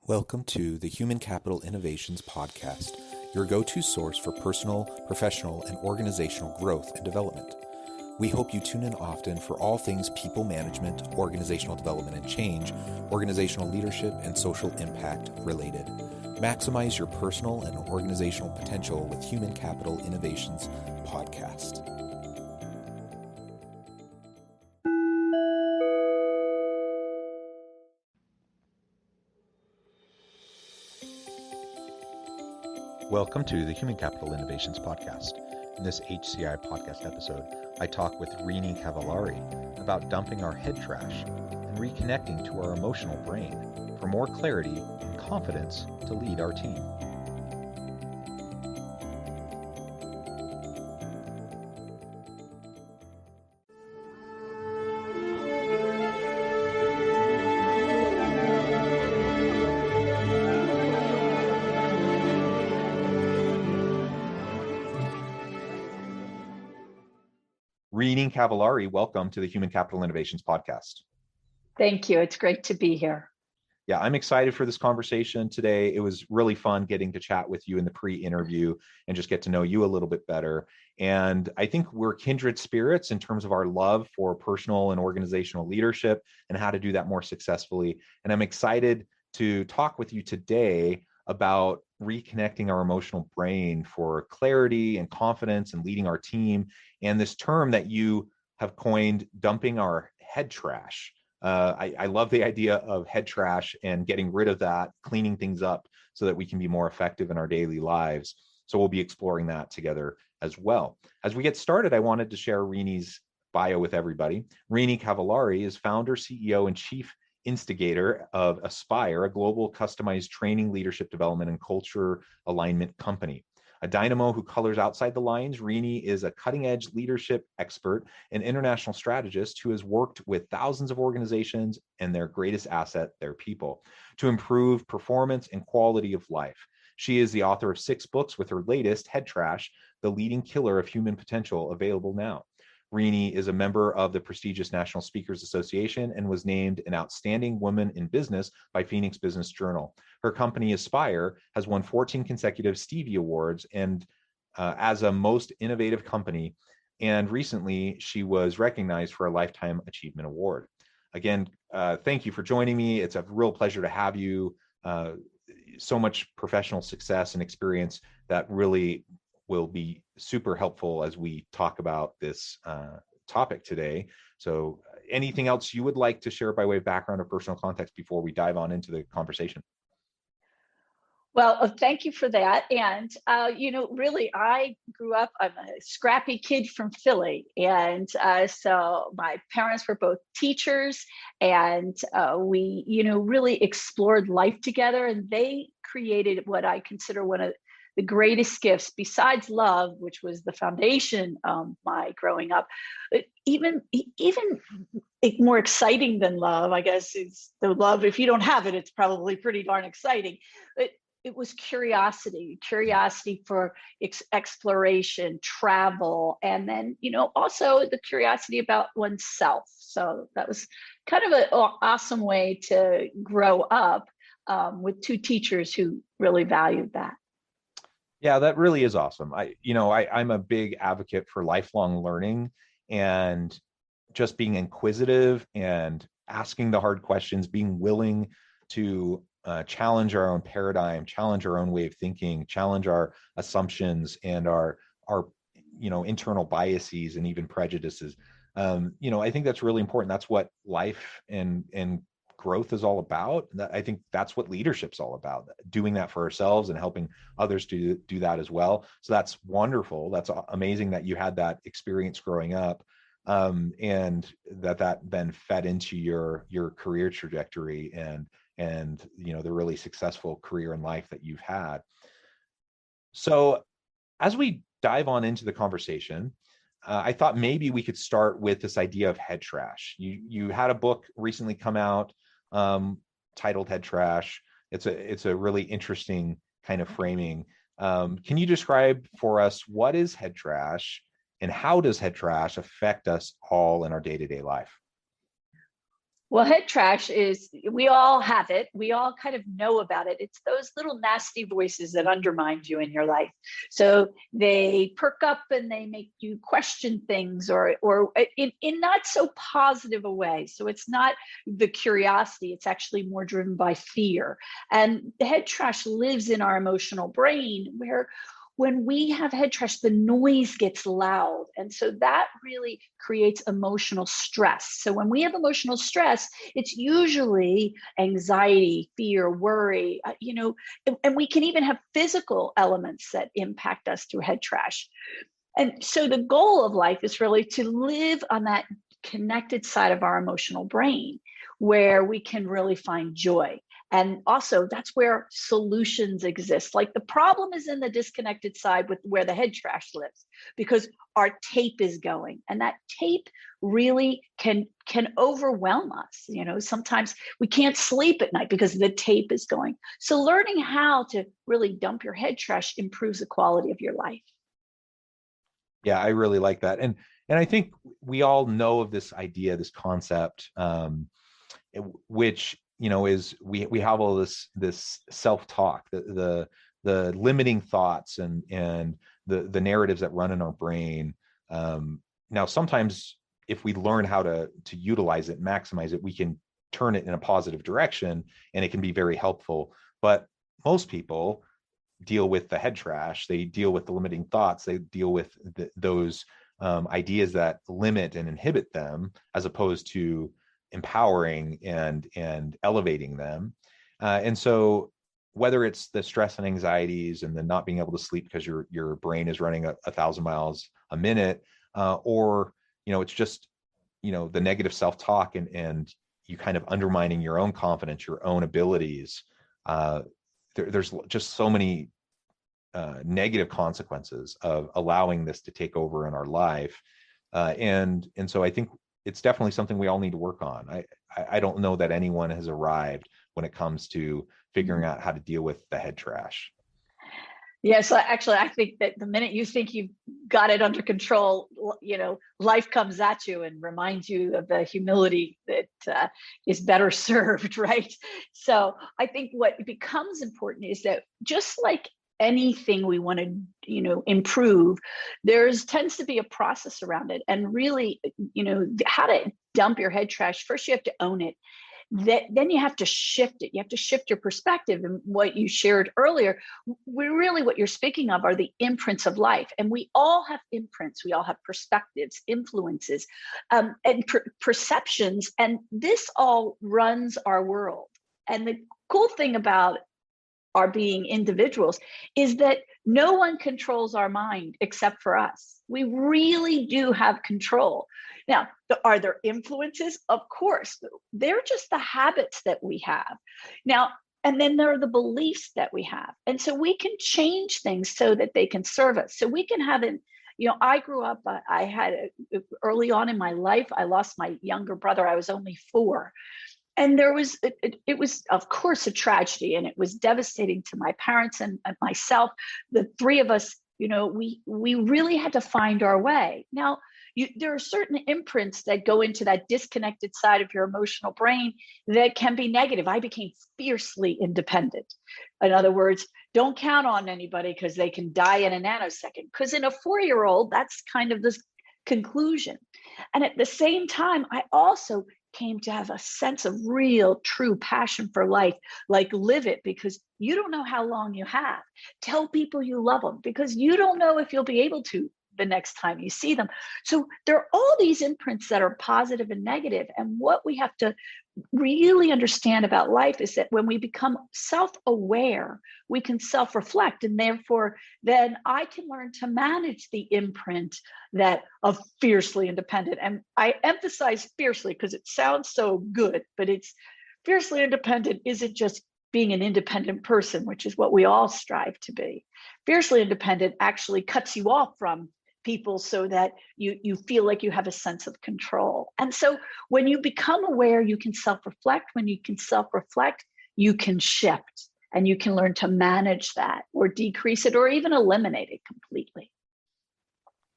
Welcome to the Human Capital Innovations Podcast, your go-to source for personal, professional, and organizational growth and development. We hope you tune in often for all things people management, organizational development and change, organizational leadership, and social impact related. Maximize your personal and organizational potential with Human Capital Innovations Podcast. Welcome to the Human Capital Innovations Podcast. In this HCI podcast episode, I talk with Rini Cavallari about dumping our head trash and reconnecting to our emotional brain for more clarity and confidence to lead our team. Rini Cavallari, welcome to the Human Capital Innovations Podcast. Thank you. It's great to be here. Yeah, I'm excited for this conversation today. It was really fun getting to chat with you in the pre-interview and just get to know you a little bit better. And I think we're kindred spirits in terms of our love for personal and organizational leadership and how to do that more successfully. And I'm excited to talk with you today about reconnecting our emotional brain for clarity and confidence and leading our team. And this term that you have coined, dumping our head trash. I love the idea of head trash and getting rid of that, cleaning things up so that we can be more effective in our daily lives. So we'll be exploring that together as well. As we get started, I wanted to share Rini's bio with everybody. Rini Cavallari is founder, CEO, and chief instigator of Aspire, a global customized training, leadership development, and culture alignment company. A dynamo who colors outside the lines, Rini is a cutting-edge leadership expert and international strategist who has worked with thousands of organizations and their greatest asset, their people, to improve performance and quality of life. She is the author of 6 books, with her latest, HeadTrash, The Leading Killer of Human Potential, available now. Rini is a member of the prestigious National Speakers Association and was named an Outstanding Woman in Business by Phoenix Business Journal. Her company, Aspire, has won 14 consecutive Stevie Awards and as a most innovative company. And recently, she was recognized for a Lifetime Achievement Award. Again, thank you for joining me. It's a real pleasure to have you. So much professional success and experience that really will be super helpful as we talk about this topic today. So anything else you would like to share by way of background or personal context before we dive on into the conversation? Well, thank you for that. And, really, I grew up, I'm a scrappy kid from Philly. And so my parents were both teachers, and we, really explored life together. And they created what I consider one of the greatest gifts besides love, which was the foundation of my growing up. Even more exciting than love, I guess, is the love. If you don't have it, it's probably pretty darn exciting. But it was curiosity for exploration, travel, and then, also the curiosity about oneself. So that was kind of an awesome way to grow up with 2 teachers who really valued that. Yeah, that really is awesome. I'm a big advocate for lifelong learning and just being inquisitive and asking the hard questions, being willing to challenge our own paradigm, challenge our own way of thinking, challenge our assumptions and our internal biases and even prejudices. I think that's really important. That's what life and growth is all about. I think that's what leadership's all about, doing that for ourselves and helping others to do that as well. So that's wonderful. That's amazing that you had that experience growing up, and that then fed into your career trajectory and the really successful career in life that you've had. So as we dive on into the conversation, I thought maybe we could start with this idea of head trash. You had a book recently come out titled HeadTrash. It's a really interesting kind of framing. Can you describe for us what is head trash and how does head trash affect us all in our day-to-day life? Well, head trash is, we all have it. We all kind of know about it. It's those little nasty voices that undermine you in your life. So they perk up and they make you question things, or in not so positive a way. So it's not the curiosity, it's actually more driven by fear. And the head trash lives in our emotional brain, where when we have head trash, the noise gets loud. And so that really creates emotional stress. So when we have emotional stress, it's usually anxiety, fear, worry, and we can even have physical elements that impact us through head trash. And so the goal of life is really to live on that connected side of our emotional brain where we can really find joy. And also, that's where solutions exist. Like, the problem is in the disconnected side with where the head trash lives, because our tape is going, and that tape really can overwhelm us. Sometimes we can't sleep at night because the tape is going. So learning how to really dump your head trash improves the quality of your life. Yeah, I really like that. And I think we all know of this idea, this concept, which, is we have all this self-talk, the limiting thoughts and the narratives that run in our brain. Now, sometimes if we learn how to utilize it, maximize it, we can turn it in a positive direction, and it can be very helpful. But most people deal with the head trash, they deal with the limiting thoughts, they deal with those ideas that limit and inhibit them, as opposed to empowering and elevating them. And so whether it's the stress and anxieties and the not being able to sleep because your brain is running 1,000 miles a minute, or it's just the negative self-talk and you kind of undermining your own confidence, your own abilities. There's just so many negative consequences of allowing this to take over in our life. And so I think it's definitely something we all need to work on. I don't know that anyone has arrived when it comes to figuring out how to deal with the head trash. Yeah, so actually, I think that the minute you think you've got it under control, life comes at you and reminds you of the humility that is better served, right? So I think what becomes important is that, just like anything we want to, improve, tends to be a process around it. And really, how to dump your head trash, first you have to own it. Then you have to shift it. You have to shift your perspective. And what you shared earlier, what you're speaking of are the imprints of life. And we all have imprints. We all have perspectives, influences, and perceptions. And this all runs our world. And the cool thing about our being individuals is that no one controls our mind except for us. We really do have control. Now, are there influences? Of course. They're just the habits that we have. Now, and then there are the beliefs that we have. And so we can change things so that they can serve us. So we can have I grew up, I had early on in my life, I lost my younger brother. I was only 4. And it was, of course, a tragedy, and it was devastating to my parents and myself. The 3 of us, we really had to find our way. Now, there are certain imprints that go into that disconnected side of your emotional brain that can be negative. I became fiercely independent. In other words, don't count on anybody because they can die in a nanosecond. Because in a 4-year-old, that's kind of the conclusion. And at the same time, I also came to have a sense of real, true passion for life. Like, live it, because you don't know how long you have. Tell people you love them, because you don't know if you'll be able to the next time you see them. So there are all these imprints that are positive and negative. And what we have to really understand about life is that when we become self-aware, we can self-reflect, and therefore then I can learn to manage the imprint that of fiercely independent. And I emphasize fiercely because it sounds so good, but it's fiercely independent isn't just being an independent person, which is what we all strive to be. Fiercely independent actually cuts you off from people so that you feel like you have a sense of control. And so when you become aware, you can self-reflect. When you can self-reflect, you can shift, and you can learn to manage that or decrease it or even eliminate it completely.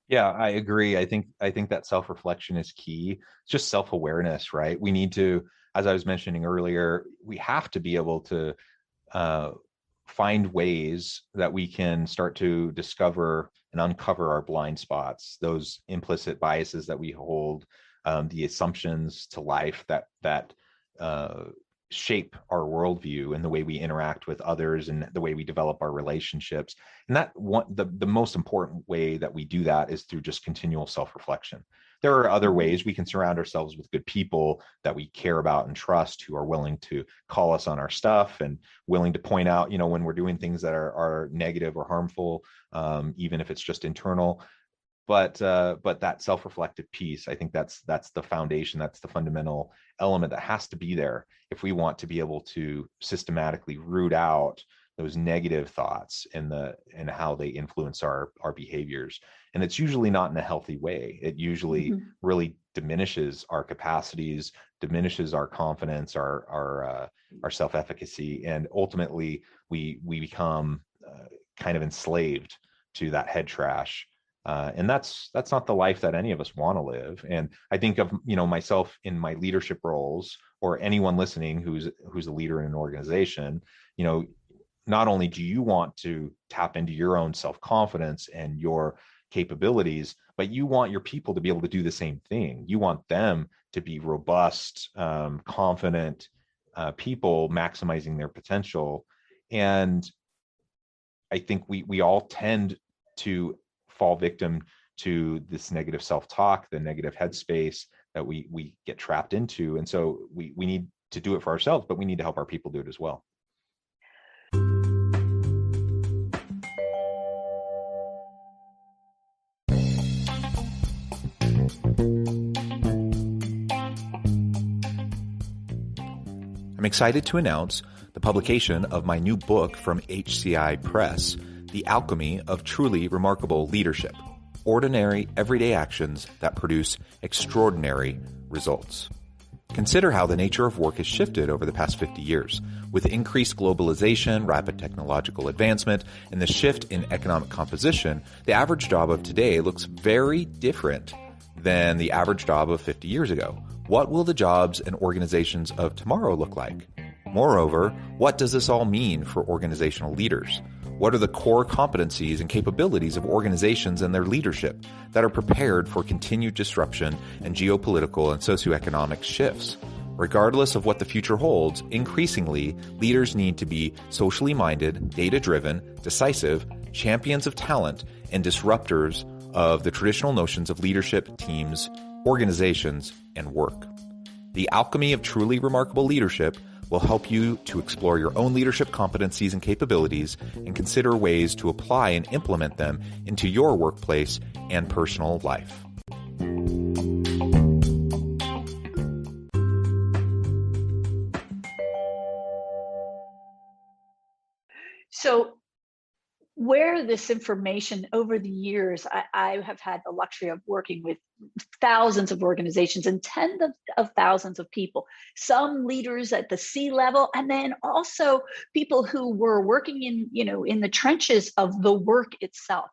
Yeah, I agree. I think that self-reflection is key. It's just self-awareness, right? We need to, as I was mentioning earlier, we have to be able to uh, find ways that we can start to discover and uncover our blind spots, those implicit biases that we hold, the assumptions to life that uh, shape our worldview and the way we interact with others and the way we develop our relationships. And that one, the most important way that we do that is through just continual self-reflection. There are other ways we can surround ourselves with good people that we care about and trust, who are willing to call us on our stuff and willing to point out, when we're doing things that are negative or harmful, even if it's just internal. But that self-reflective piece, I think that's the foundation, that's the fundamental element that has to be there if we want to be able to systematically root out those negative thoughts and how they influence our behaviors. And it's usually not in a healthy way. It usually really diminishes our capacities, diminishes our confidence, our self-efficacy, and ultimately we become kind of enslaved to that head trash. And that's not the life that any of us want to live. And I think of myself in my leadership roles, or anyone listening who's a leader in an organization. Not only do you want to tap into your own self-confidence and your capabilities, but you want your people to be able to do the same thing. You want them to be robust, confident people maximizing their potential. And I think we all tend to fall victim to this negative self-talk, the negative headspace that we get trapped into. And so we need to do it for ourselves, but we need to help our people do it as well. I'm excited to announce the publication of my new book from HCI Press, The Alchemy of Truly Remarkable Leadership: Ordinary, Everyday Actions that Produce Extraordinary Results. Consider how the nature of work has shifted over the past 50 years. With increased globalization, rapid technological advancement, and the shift in economic composition, the average job of today looks very different than the average job of 50 years ago. What will the jobs and organizations of tomorrow look like? Moreover, what does this all mean for organizational leaders? What are the core competencies and capabilities of organizations and their leadership that are prepared for continued disruption and geopolitical and socioeconomic shifts? Regardless of what the future holds, increasingly, leaders need to be socially minded, data-driven, decisive, champions of talent, and disruptors of the traditional notions of leadership, teams, organizations, and work. The Alchemy of Truly Remarkable Leadership will help you to explore your own leadership competencies and capabilities and consider ways to apply and implement them into your workplace and personal life. So where this information over the years, I have had the luxury of working with thousands of organizations and tens of thousands of people, some leaders at the C level, and then also people who were working in the trenches of the work itself.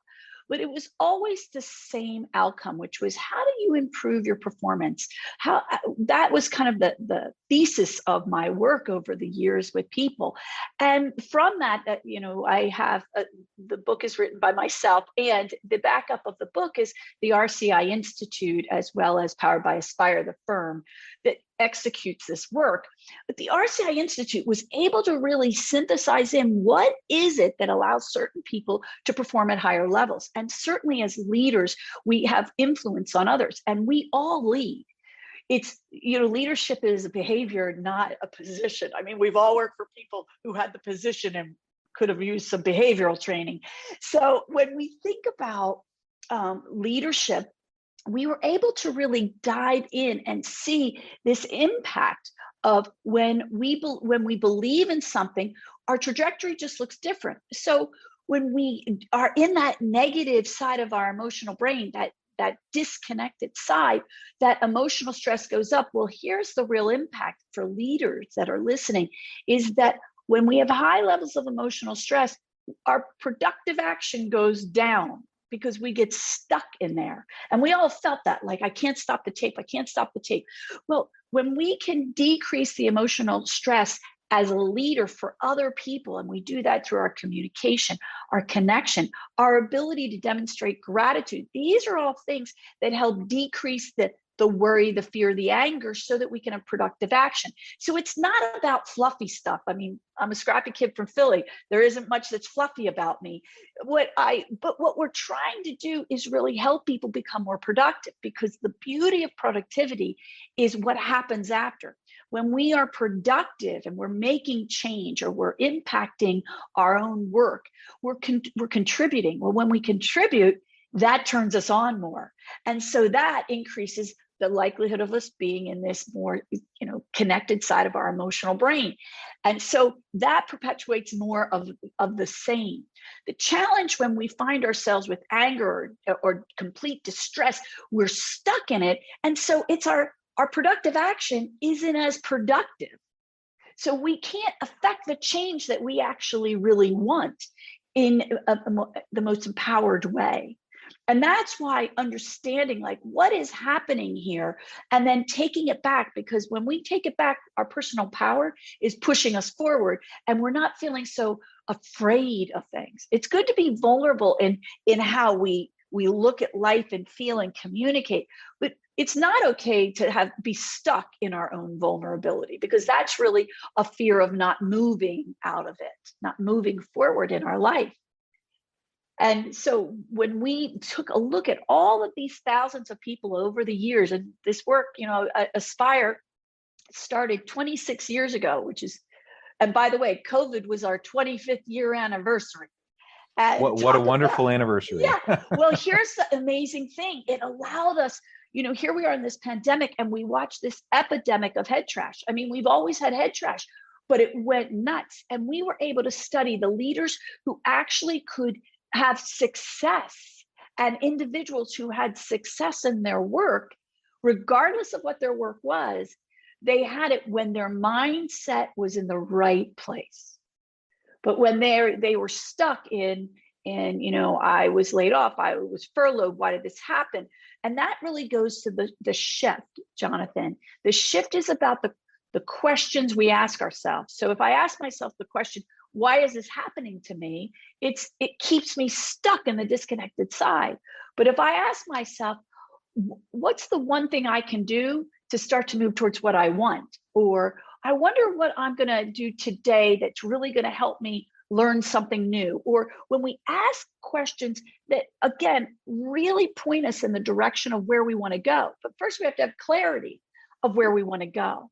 But it was always the same outcome, which was, how do you improve your performance? That was kind of the thesis of my work over the years with people. And from that, I have the book is written by myself, and the backup of the book is the RCI Institute, as well as Powered by Aspire, the firm that executes this work. But the RCI Institute was able to really synthesize in what is it that allows certain people to perform at higher levels. And certainly as leaders, we have influence on others, and we all lead. It's, leadership is a behavior, not a position. I mean, we've all worked for people who had the position and could have used some behavioral training. So when we think about leadership, we were able to really dive in and see this impact of when we believe in something, our trajectory just looks different. So when we are in that negative side of our emotional brain, that disconnected side, that emotional stress goes up. Well, here's the real impact for leaders that are listening, is that when we have high levels of emotional stress, our productive action goes down. because we get stuck in there. And we all felt that, like, I can't stop the tape. I can't stop the tape. Well, when we can decrease the emotional stress as a leader for other people, and we do that through our communication, our connection, our ability to demonstrate gratitude, these are all things that help decrease the worry, the fear, the anger, so that we can have productive action. So it's not about fluffy stuff. I mean, I'm a scrappy kid from Philly. There isn't much that's fluffy about me. But what we're trying to do is really help people become more productive, because the beauty of productivity is what happens after. When we are productive and we're making change, or we're impacting our own work, we're contributing. Well, when we contribute, that turns us on more. And so that increases the likelihood of us being in this more, connected side of our emotional brain. And so that perpetuates more of the same. The challenge when we find ourselves with anger or complete distress, we're stuck in it. And so it's our productive action isn't as productive. So we can't affect the change that we actually really want in the most empowered way. And that's why understanding, like, what is happening here, and then taking it back, because when we take it back, our personal power is pushing us forward, and we're not feeling so afraid of things. It's good to be vulnerable in how we look at life and feel and communicate, but it's not okay to be stuck in our own vulnerability, because that's really a fear of not moving out of it, not moving forward in our life. And so when we took a look at all of these thousands of people over the years, and this work, Aspire started 26 years ago, and by the way, COVID was our 25th year anniversary. What a wonderful anniversary. Yeah. Well, here's the amazing thing. It allowed us, here we are in this pandemic, and we watch this epidemic of head trash. I mean, we've always had head trash, but it went nuts. And we were able to study the leaders who actually could have success, and individuals who had success in their work, regardless of what their work was. They had it when their mindset was in the right place. But when they were stuck in, I was laid off, I was furloughed, why did this happen? And that really goes to the shift, Jonathan. The shift is about the questions we ask ourselves. So if I ask myself the question, why is this happening to me? It keeps me stuck in the disconnected side. But if I ask myself, what's the one thing I can do to start to move towards what I want? Or I wonder what I'm going to do today that's really going to help me learn something new. Or when we ask questions that, again, really point us in the direction of where we want to go. But first we have to have clarity of where we want to go.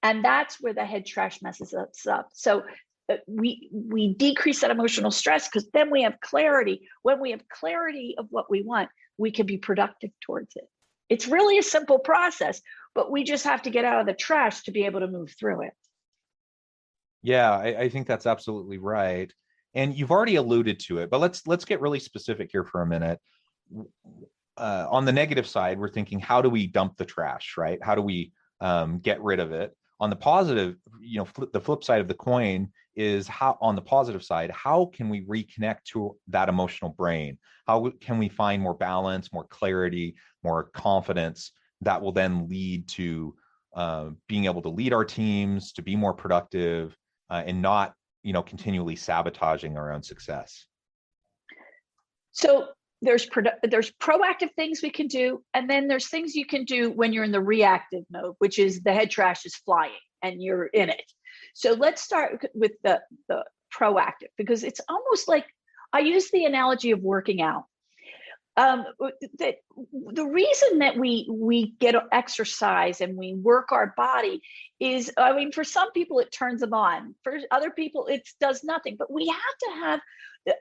And that's where the head trash messes us up. So we decrease that emotional stress, because then we have clarity. When we have clarity of what we want, we can be productive towards it. It's really a simple process, but we just have to get out of the trash to be able to move through it. Yeah, I think that's absolutely right. And you've already alluded to it, but let's get really specific here for a minute. On the negative side, we're thinking, how do we dump the trash, right? How do we get rid of it? On the positive, the flip side of the coin is how can we reconnect to that emotional brain? How can we find more balance, more clarity, more confidence that will then lead to being able to lead our teams, to be more productive, and not, continually sabotaging our own success? So there's proactive things we can do, and then there's things you can do when you're in the reactive mode, which is the head trash is flying and you're in it. So let's start with the proactive, because it's almost like, I use the analogy of working out. That the reason that we get exercise and we work our body is, for some people it turns them on, for other people it does nothing. But we have to have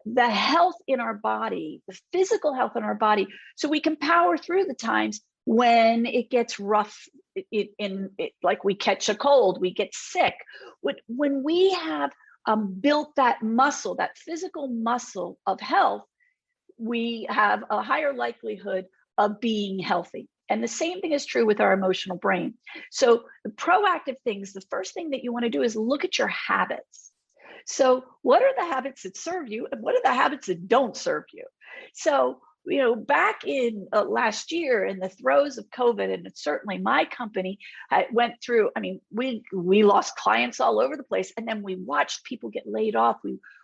the health in our body, the physical health in our body, so we can power through the times when it gets rough, like we catch a cold, we get sick. When we have built that muscle, that physical muscle of health, we have a higher likelihood of being healthy. And the same thing is true with our emotional brain. So the proactive things, the first thing that you want to do is look at your habits. So what are the habits that serve you, and what are the habits that don't serve you? So back in last year in the throes of COVID, and certainly my company went through, I mean, we lost clients all over the place. And then we watched people get laid off.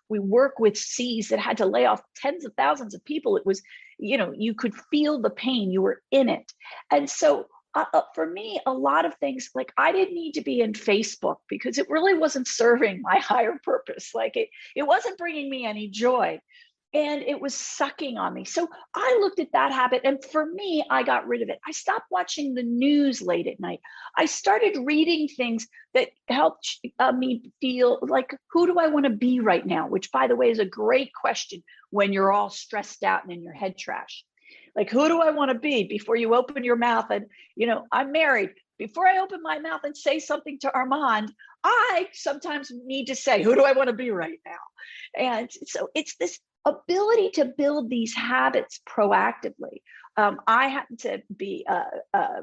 We work with Cs that had to lay off tens of thousands of people. It was, you could feel the pain, you were in it. And so for me, a lot of things, like I didn't need to be in Facebook because it really wasn't serving my higher purpose. Like it wasn't bringing me any joy. And it was sucking on me. So I looked at that habit, and for me, I got rid of it. I stopped watching the news late at night. I started reading things that helped me feel like, who do I want to be right now? Which, by the way, is a great question when you're all stressed out and in your head trash. Like, who do I want to be before you open your mouth? And, I'm married. Before I open my mouth and say something to Armand, I sometimes need to say, who do I want to be right now? And so it's this ability to build these habits proactively. I happen to be a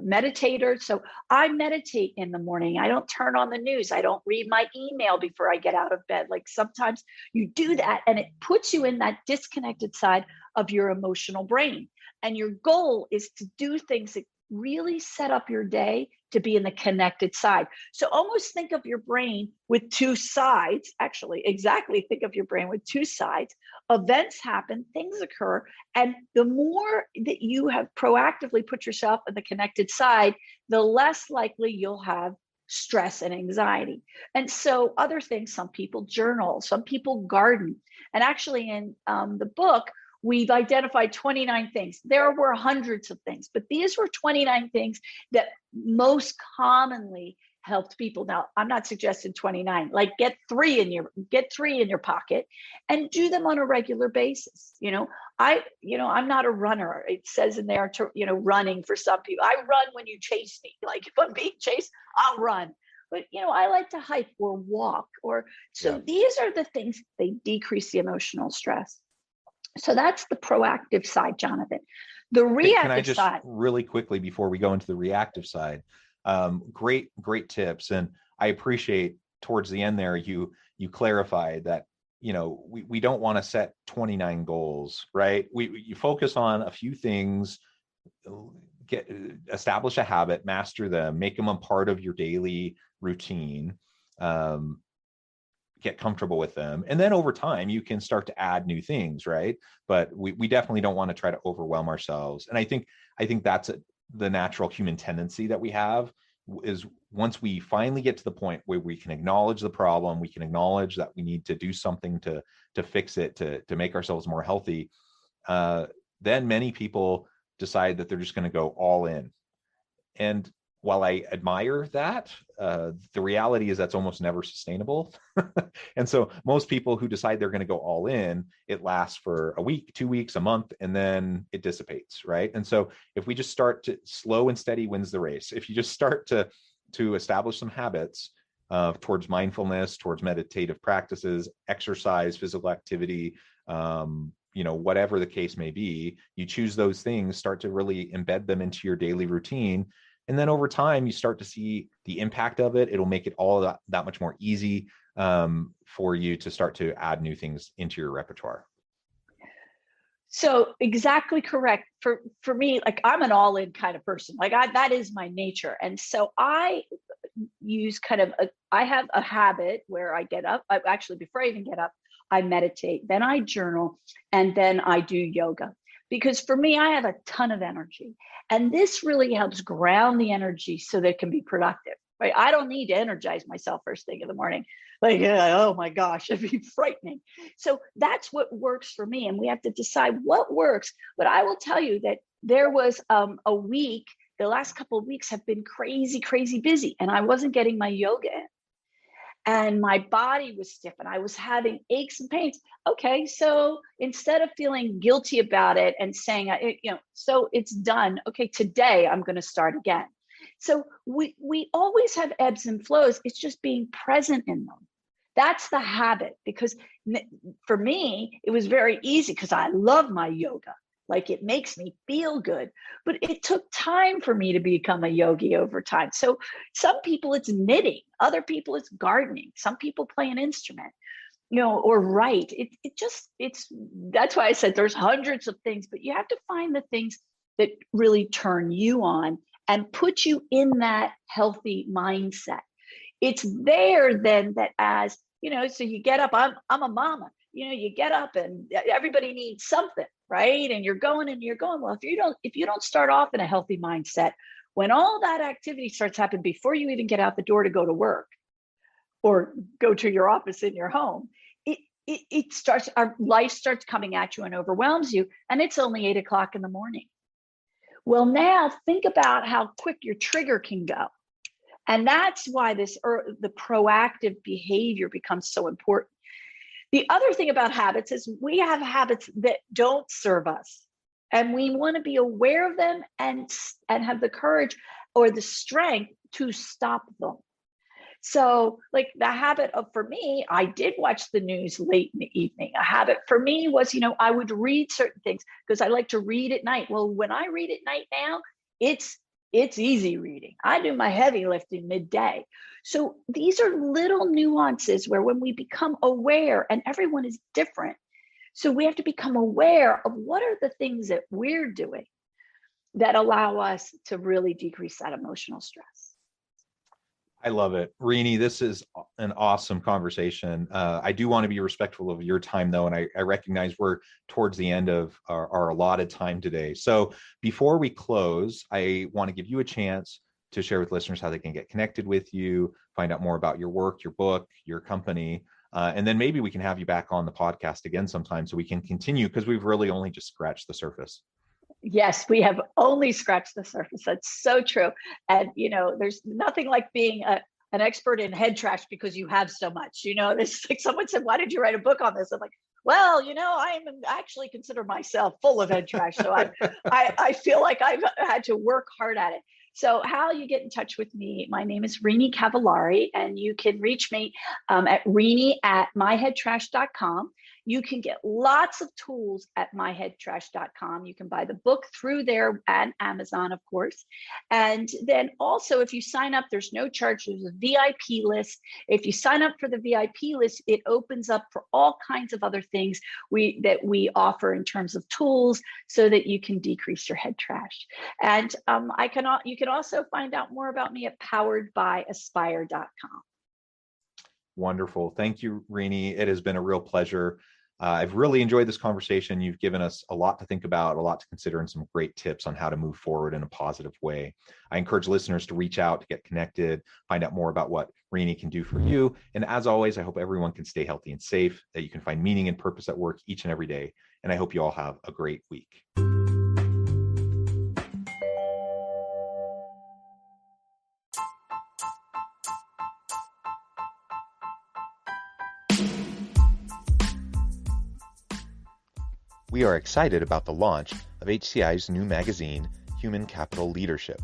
meditator, so I meditate in the morning. I don't turn on the news. I don't read my email before I get out of bed. Like sometimes you do that, and it puts you in that disconnected side of your emotional brain. And your goal is to do things that really set up your day to be in the connected side. So almost think of your brain with two sides. Actually, exactly think of your brain with two sides. Events happen, things occur, and the more that you have proactively put yourself in the connected side, the less likely you'll have stress and anxiety. And so other things, some people journal, some people garden. And actually in the book, we've identified 29 things. There were hundreds of things, but these were 29 things that most commonly helped people. Now, I'm not suggesting 29, like get three in your pocket and do them on a regular basis. I'm not a runner. It says in there to, running for some people. I run when you chase me. Like if I'm being chased, I'll run. But, I like to hike or walk so these are the things, they decrease the emotional stress. So that's the proactive side, Jonathan. The reactive Can I just side, really quickly before we go into the reactive side, great tips. And I appreciate towards the end there, you clarified that, we don't want to set 29 goals, right? You focus on a few things, establish a habit, master them, make them a part of your daily routine. Get comfortable with them. And then over time, you can start to add new things, right? But we definitely don't want to try to overwhelm ourselves. And I think that's the natural human tendency that we have, is once we finally get to the point where we can acknowledge the problem, we can acknowledge that we need to do something to fix it, to make ourselves more healthy, then many people decide that they're just going to go all in. And while I admire that, the reality is that's almost never sustainable. And so most people who decide they're going to go all in, it lasts for a week, 2 weeks, a month, and then it dissipates, right? And so if we just start to, slow and steady wins the race. If you just start to establish some habits towards mindfulness, towards meditative practices, exercise, physical activity, whatever the case may be, you choose those things, start to really embed them into your daily routine. And then over time, you start to see the impact of it. It'll make it all that much more easy for you to start to add new things into your repertoire. So exactly correct. For me, like I'm an all-in kind of person. Like that is my nature. And so I use I have a habit where I get up. Before I even get up, I meditate, then I journal, and then I do yoga. Because for me, I have a ton of energy, and this really helps ground the energy so that it can be productive, right? I don't need to energize myself first thing in the morning. Like, oh my gosh, it'd be frightening. So that's what works for me. And we have to decide what works. But I will tell you that there was a week, the last couple of weeks have been crazy, crazy busy, and I wasn't getting my yoga in. And my body was stiff and I was having aches and pains. Okay, so instead of feeling guilty about it and saying, so it's done. Okay, today I'm going to start again. So we always have ebbs and flows. It's just being present in them. That's the habit, because for me, it was very easy because I love my yoga. Like it makes me feel good, but it took time for me to become a yogi over time. So some people it's knitting, other people it's gardening, some people play an instrument. or right. That's why I said there's hundreds of things, but you have to find the things that really turn you on and put you in that healthy mindset. It's there then that so you get up, I'm a mama, you get up and everybody needs something, right? And you're going, well, if you don't start off in a healthy mindset, when all that activity starts happening before you even get out the door to go to work or go to your office in your home, our life starts coming at you and overwhelms you. And it's only 8:00 in the morning. Well, now think about how quick your trigger can go. And that's why the proactive behavior becomes so important. The other thing about habits is we have habits that don't serve us. And we want to be aware of them and have the courage or the strength to stop them. So like the habit for me, I did watch the news late in the evening. A habit for me was, I would read certain things because I like to read at night. Well, when I read at night now, it's easy reading. I do my heavy lifting midday. So these are little nuances where when we become aware, and everyone is different, so we have to become aware of what are the things that we're doing that allow us to really decrease that emotional stress. I love it. Rini, this is an awesome conversation. I do want to be respectful of your time, though, and I recognize we're towards the end of our allotted time today. So before we close, I want to give you a chance to share with listeners how they can get connected with you, find out more about your work, your book, your company, and then maybe we can have you back on the podcast again sometime so we can continue, because we've really only just scratched the surface. Yes, we have only scratched the surface. That's so true. And, there's nothing like being an expert in head trash because you have so much. There's like someone said, why did you write a book on this? I'm like, well, I actually consider myself full of head trash. So I feel like I've had to work hard at it. So how you get in touch with me, my name is Rini Cavallari, and you can reach me at rini@myheadtrash.com. You can get lots of tools at myheadtrash.com. You can buy the book through there and Amazon, of course. And then also, if you sign up, there's no charge. There's a VIP list. If you sign up for the VIP list, it opens up for all kinds of other things that we offer in terms of tools so that you can decrease your head trash. And you can also find out more about me at poweredbyaspire.com. Wonderful. Thank you, Rini. It has been a real pleasure. I've really enjoyed this conversation. You've given us a lot to think about, a lot to consider, and some great tips on how to move forward in a positive way. I encourage listeners to reach out, to get connected, find out more about what Rini can do for you. And as always, I hope everyone can stay healthy and safe, that you can find meaning and purpose at work each and every day. And I hope you all have a great week. We are excited about the launch of HCI's new magazine, Human Capital Leadership.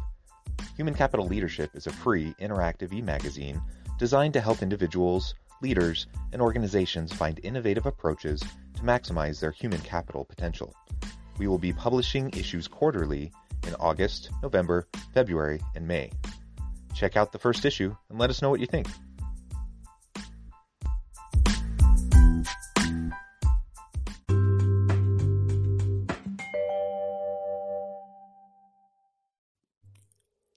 Human Capital Leadership is a free, interactive e-magazine designed to help individuals, leaders, and organizations find innovative approaches to maximize their human capital potential. We will be publishing issues quarterly in August, November, February, and May. Check out the first issue and let us know what you think.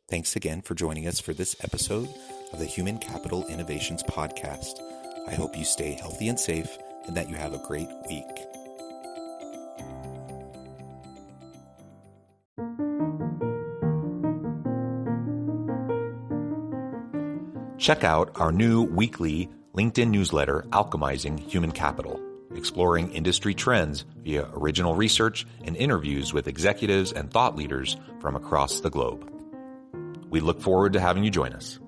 Thanks again for joining us for this episode of the Human Capital Innovations Podcast. I hope you stay healthy and safe and that you have a great week. Check out our new weekly LinkedIn newsletter, Alchemizing Human Capital, exploring industry trends via original research and interviews with executives and thought leaders from across the globe. We look forward to having you join us.